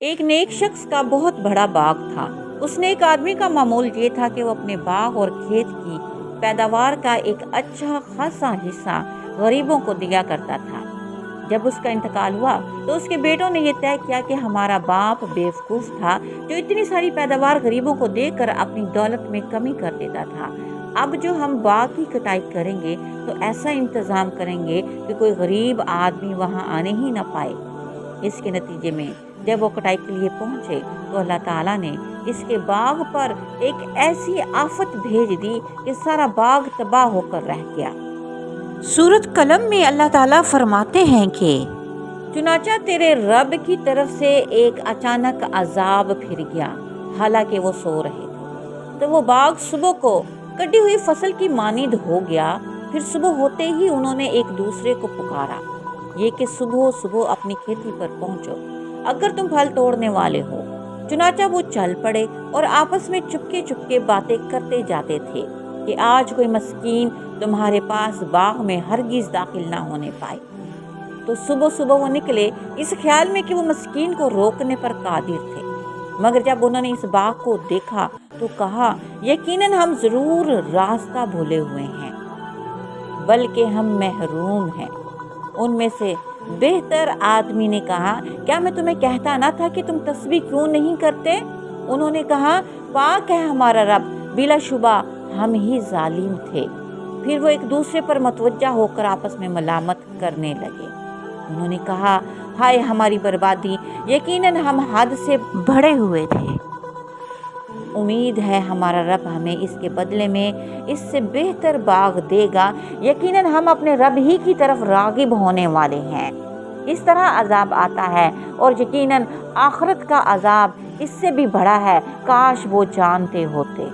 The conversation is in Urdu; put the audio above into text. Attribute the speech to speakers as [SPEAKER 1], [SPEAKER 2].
[SPEAKER 1] ایک نیک شخص کا بہت بڑا باغ تھا۔ اس نے ایک آدمی کا معمول یہ تھا کہ وہ اپنے باغ اور کھیت کی پیداوار کا ایک اچھا خاصا حصہ غریبوں کو دیا کرتا تھا۔ جب اس کا انتقال ہوا تو اس کے بیٹوں نے یہ طے کیا کہ ہمارا باپ بیوقوف تھا جو اتنی ساری پیداوار غریبوں کو دے کر اپنی دولت میں کمی کر دیتا تھا۔ اب جو ہم باغ کی کٹائی کریں گے تو ایسا انتظام کریں گے کہ کوئی غریب آدمی وہاں آنے ہی نہ پائے۔ اس کے نتیجے میں جب وہ کٹائی کے لیے پہنچے تو اللہ تعالیٰ نے اس کے باغ پر ایک ایسی آفت بھیج دی کہ سارا باغ تباہ ہو کر رہ گیا۔ سورۃ قلم میں اللہ تعالیٰ فرماتے ہیں کہ چنانچہ تیرے رب کی طرف سے ایک اچانک عذاب پھر گیا حالانکہ وہ سو رہے تھے، تو وہ باغ صبح کو کٹی ہوئی فصل کی مانند ہو گیا۔ پھر صبح ہوتے ہی انہوں نے ایک دوسرے کو پکارا، یہ کہ صبح صبح اپنی کھیتی پر پہنچو اگر تم پھل توڑنے والے ہو۔ چنانچہ وہ چل پڑے اور آپس میں چپکے چپکے باتیں کرتے جاتے تھے کہ آج کوئی مسکین تمہارے پاس باغ میں ہرگز داخل نہ ہونے پائے۔ تو صبح صبح وہ نکلے اس خیال میں کہ وہ مسکین کو روکنے پر قادر تھے، مگر جب انہوں نے اس باغ کو دیکھا تو کہا یقیناً ہم ضرور راستہ بھولے ہوئے ہیں، بلکہ ہم محروم ہیں۔ ان میں سے بہتر آدمی نے کہا کیا میں تمہیں کہتا نہ تھا کہ تم تسبیح کیوں نہیں کرتے؟ انہوں نے کہا پاک ہے ہمارا رب، بلا شبہ ہم ہی ظالم تھے۔ پھر وہ ایک دوسرے پر متوجہ ہو کر آپس میں ملامت کرنے لگے۔ انہوں نے کہا ہائے ہماری بربادی، یقیناً ہم حد سے بڑھے ہوئے تھے۔ امید ہے ہمارا رب ہمیں اس کے بدلے میں اس سے بہتر باغ دے گا، یقیناً ہم اپنے رب ہی کی طرف راغب ہونے والے ہیں۔ اس طرح عذاب آتا ہے اور یقیناً آخرت کا عذاب اس سے بھی بڑا ہے، کاش وہ جانتے ہوتے۔